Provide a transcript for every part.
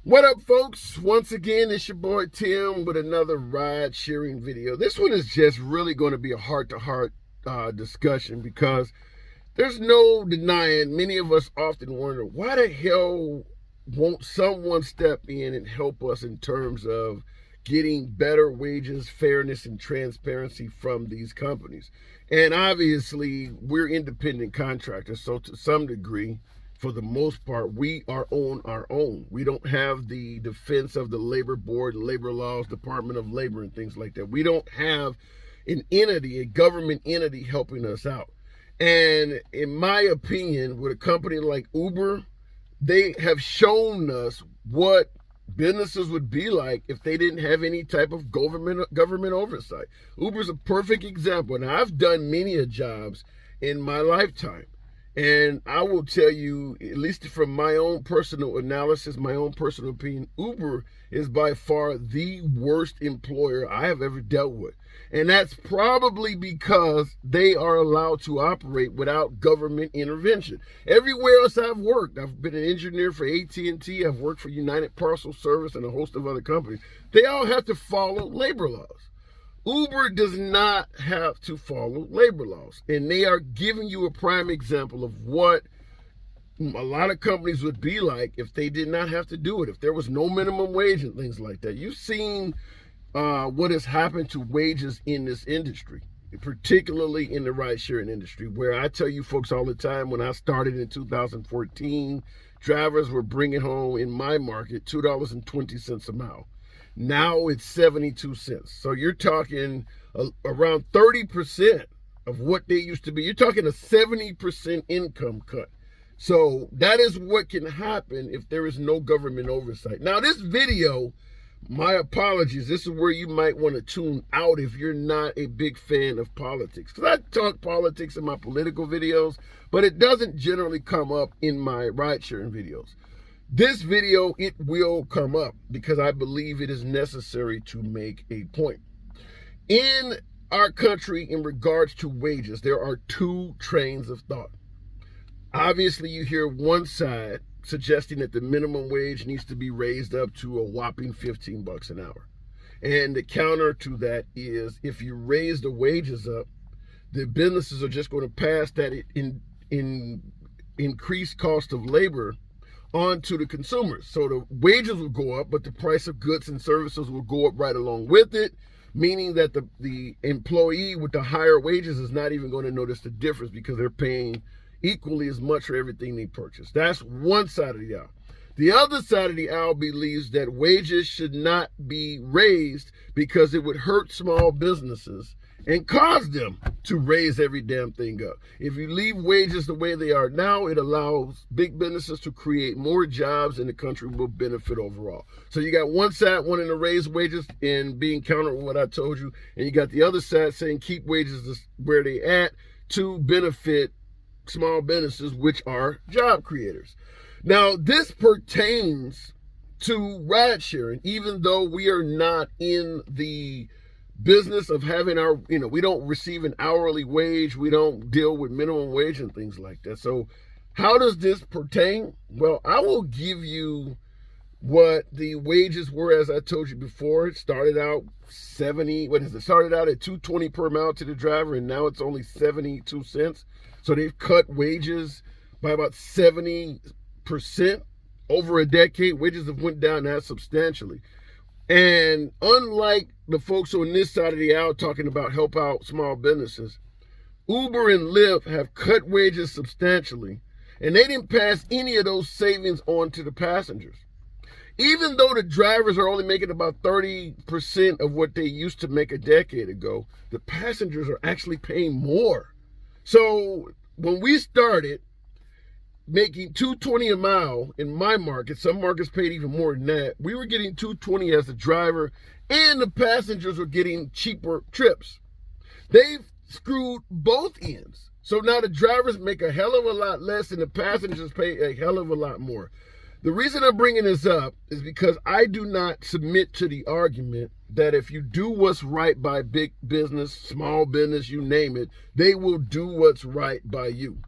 What up, folks? Once again, it's your boy Tim with another ride sharing video. This one is just really going to be a heart-to-heart discussion because there's no denying many of us often wonder, why the hell won't someone step in and help us in terms of getting better wages, fairness, and transparency from these companies? And obviously, we're independent contractors, so to some degree, for the most part, we are on our own. We don't have the defense of the labor board, labor laws, Department of Labor, and things like that. We don't have an entity, a government entity helping us out. And in my opinion, with a company like Uber, they have shown us what businesses would be like if they didn't have any type of government oversight. Uber's a perfect example. Now, I've done many jobs in my lifetime. And I will tell you, at least from my own personal analysis, my own personal opinion, Uber is by far the worst employer I have ever dealt with. And that's probably because they are allowed to operate without government intervention. Everywhere else I've worked, I've been an engineer for AT&T, I've worked for United Parcel Service and a host of other companies. They all have to follow labor laws. Uber does not have to follow labor laws, and they are giving you a prime example of what a lot of companies would be like if they did not have to do it, if there was no minimum wage and things like that. You've seen what has happened to wages in this industry, particularly in the ride-sharing industry, where I tell you folks all the time, when I started in 2014, drivers were bringing home, in my market, $2.20 a mile. Now it's 72 cents. So you're talking around 30% of what they used to be. You're talking a 70% income cut. So that is what can happen if there is no government oversight. Now, this video, my apologies, this is where you might want to tune out if you're not a big fan of politics. Because I talk politics in my political videos, but it doesn't generally come up in my ride-sharing videos. This video, it will come up because I believe it is necessary to make a point. In our country, in regards to wages, there are two trains of thought. Obviously, you hear one side suggesting that the minimum wage needs to be raised up to a whopping 15 bucks an hour. And the counter to that is, if you raise the wages up, the businesses are just going to pass that increased cost of labor on to the consumers. So the wages will go up, but the price of goods and services will go up right along with it, meaning that the employee with the higher wages is not even going to notice the difference because they're paying equally as much for everything they purchase. That's one side of the aisle. The other side of the aisle believes that wages should not be raised because it would hurt small businesses and cause them to raise every damn thing up. If you leave wages the way they are now, it allows big businesses to create more jobs and the country will benefit overall. So you got one side wanting to raise wages and being counter with what I told you, and you got the other side saying keep wages where they at to benefit small businesses, which are job creators. Now, this pertains to ride sharing, even though we are not in the business of having our, we don't receive an hourly wage. We don't deal with minimum wage and things like that. So how does this pertain? Well, I will give you what the wages were, as I told you before. It started out started out at $2.20 per mile to the driver, and now it's only 72 cents. So they've cut wages by about 70% over a decade. Wages have went down that substantially. And unlike the folks on this side of the aisle talking about help out small businesses, Uber and Lyft have cut wages substantially, and they didn't pass any of those savings on to the passengers. Even though the drivers are only making about 30% of what they used to make a decade ago, the passengers are actually paying more. So when we started making $2.20 a mile in my market, some markets paid even more than that. We were getting $2.20 as a driver, and the passengers were getting cheaper trips. They've screwed both ends. So now the drivers make a hell of a lot less and the passengers pay a hell of a lot more. The reason I'm bringing this up is because I do not submit to the argument that if you do what's right by big business, small business, you name it, they will do what's right by you.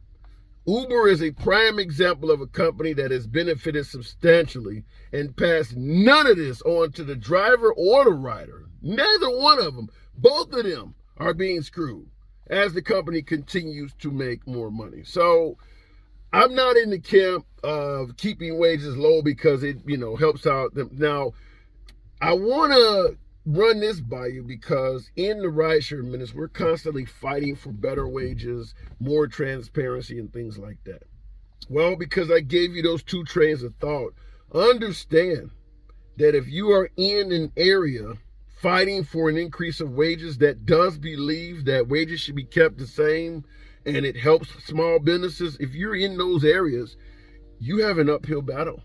Uber is a prime example of a company that has benefited substantially and passed none of this on to the driver or the rider. Neither one of them. Both of them are being screwed as the company continues to make more money. So I'm not in the camp of keeping wages low because it, helps out them. Now, I want to run this by you because in the rideshare minutes, we're constantly fighting for better wages, more transparency, and things like that. Well, because I gave you those two trains of thought, understand that if you are in an area fighting for an increase of wages that does believe that wages should be kept the same and it helps small businesses, if you're in those areas, you have an uphill battle.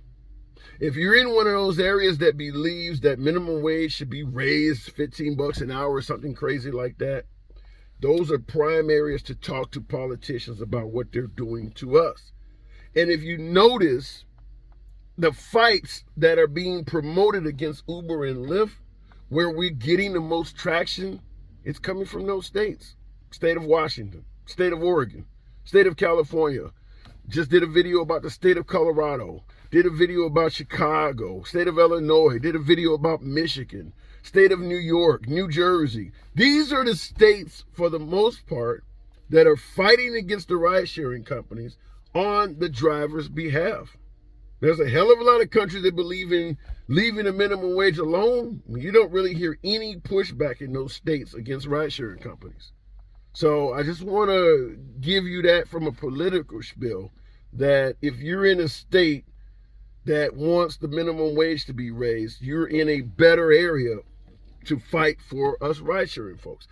If you're in one of those areas that believes that minimum wage should be raised $15 an hour or something crazy like that, those are prime areas to talk to politicians about what they're doing to us. And if you notice the fights that are being promoted against Uber and Lyft, where we're getting the most traction, it's coming from those states. State of Washington, state of Oregon, state of California. Just did a video about the state of Colorado. Did a video about Chicago, state of Illinois, did a video about Michigan, state of New York, New Jersey. These are the states, for the most part, that are fighting against the ride-sharing companies on the driver's behalf. There's a hell of a lot of countries that believe in leaving the minimum wage alone. You don't really hear any pushback in those states against ride-sharing companies. So I just want to give you that from a political spiel, that if you're in a state that wants the minimum wage to be raised, you're in a better area to fight for us ride-sharing folks.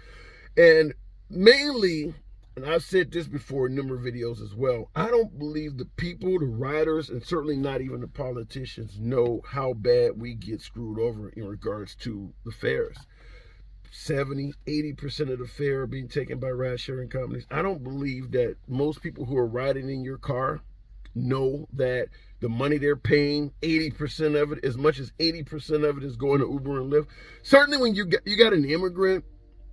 And mainly, and I've said this before in a number of videos as well, I don't believe the people, the riders, and certainly not even the politicians know how bad we get screwed over in regards to the fares. 70-80% of the fare are being taken by ride-sharing companies. I don't believe that most people who are riding in your car know that the money they're paying, 80% of it, as much as 80% of it is going to Uber and Lyft. Certainly when you got an immigrant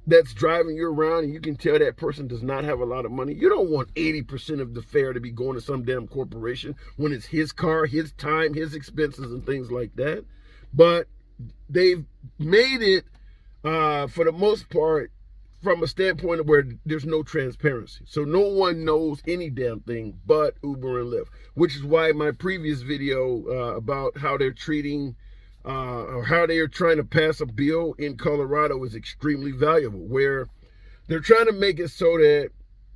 that's driving you around and you can tell that person does not have a lot of money, you don't want 80% of the fare to be going to some damn corporation when it's his car, his time, his expenses, and things like that. But they've made it, for the most part, from a standpoint of where there's no transparency. So no one knows any damn thing but Uber and Lyft, which is why my previous video about how they're treating or how they are trying to pass a bill in Colorado is extremely valuable, where they're trying to make it so that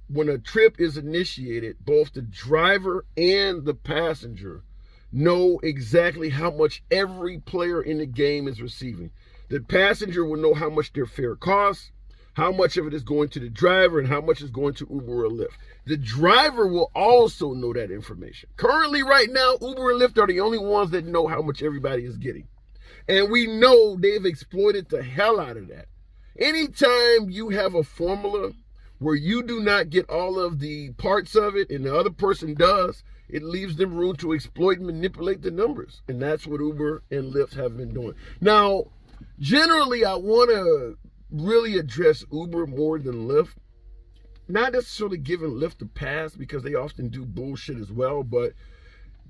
when a trip is initiated, both the driver and the passenger know exactly how much every player in the game is receiving. The passenger will know how much their fare costs, how much of it is going to the driver, and how much is going to Uber or Lyft. The driver will also know that information. Currently, right now, Uber and Lyft are the only ones that know how much everybody is getting. And we know they've exploited the hell out of that. Anytime you have a formula where you do not get all of the parts of it and the other person does, it leaves them room to exploit and manipulate the numbers. And that's what Uber and Lyft have been doing. Now, generally, I want to really address Uber more than Lyft. Not necessarily giving Lyft a pass because they often do bullshit as well, but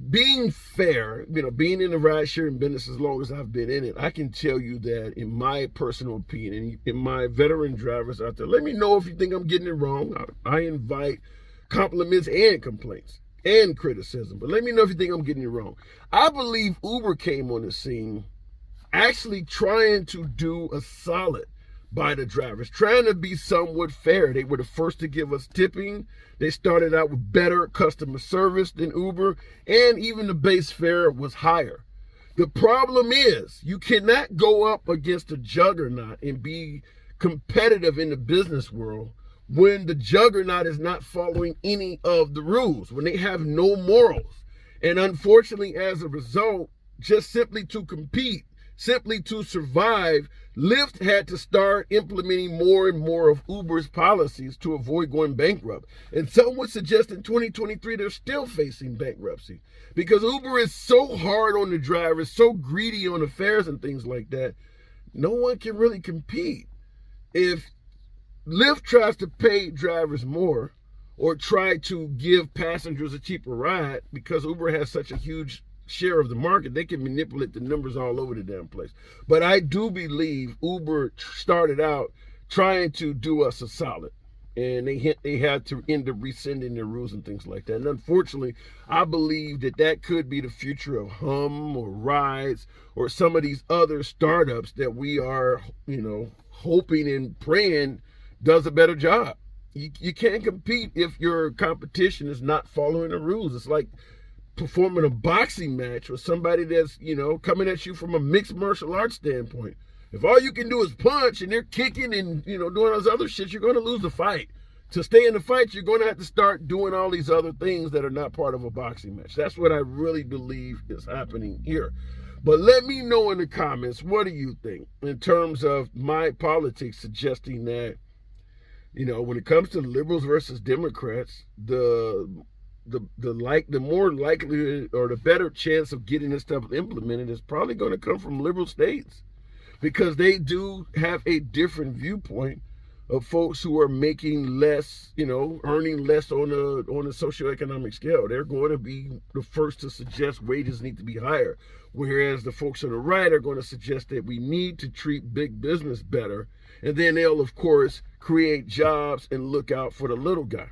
being fair, being in the ride sharing business as long as I've been in it, I can tell you that in my personal opinion, in my veteran drivers out there, let me know if you think I'm getting it wrong. I invite compliments and complaints and criticism, but let me know if you think I'm getting it wrong. I believe Uber came on the scene actually trying to do a solid by the drivers, trying to be somewhat fair. They were the first to give us tipping. They started out with better customer service than Uber, and even the base fare was higher. The problem is you cannot go up against a juggernaut and be competitive in the business world when the juggernaut is not following any of the rules, when they have no morals. And unfortunately, as a result, just simply to compete, simply to survive, Lyft had to start implementing more and more of Uber's policies to avoid going bankrupt. And some would suggest in 2023 they're still facing bankruptcy because Uber is so hard on the drivers, so greedy on the fares and things like that. No one can really compete. If Lyft tries to pay drivers more, or try to give passengers a cheaper ride, because Uber has such a huge share of the market. They can manipulate the numbers all over the damn place. But I do believe Uber started out trying to do us a solid, and they had to end up rescinding their rules and things like that. And unfortunately, I believe that could be the future of Hum or Rides or some of these other startups that we are, hoping and praying does a better job. You can't compete if your competition is not following the rules. It's like performing a boxing match with somebody that's, coming at you from a mixed martial arts standpoint. If all you can do is punch and they're kicking and, doing all this other shit, you're going to lose the fight. To stay in the fight, you're going to have to start doing all these other things that are not part of a boxing match. That's what I really believe is happening here. But let me know in the comments, what do you think in terms of my politics suggesting that, when it comes to liberals versus Democrats, the more likely or the better chance of getting this stuff implemented is probably going to come from liberal states, because they do have a different viewpoint of folks who are making less, earning less on a socioeconomic scale. They're going to be the first to suggest wages need to be higher, whereas the folks on the right are going to suggest that we need to treat big business better, and then they'll, of course, create jobs and look out for the little guy.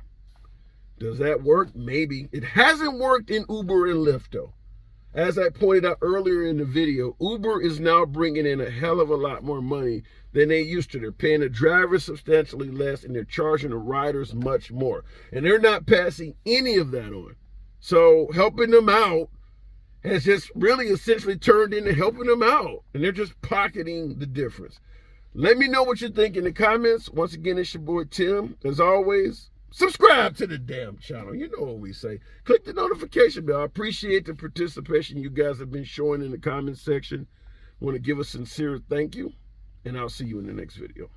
Does that work? Maybe. It hasn't worked in Uber and Lyft, though. As I pointed out earlier in the video, Uber is now bringing in a hell of a lot more money than they used to. They're paying the drivers substantially less, and they're charging the riders much more. And they're not passing any of that on. So helping them out has just really essentially turned into helping them out. And they're just pocketing the difference. Let me know what you think in the comments. Once again, it's your boy Tim. As always, subscribe to the damn channel. You know what we say. Click the notification bell. I appreciate the participation you guys have been showing in the comments section. I want to give a sincere thank you, and I'll see you in the next video.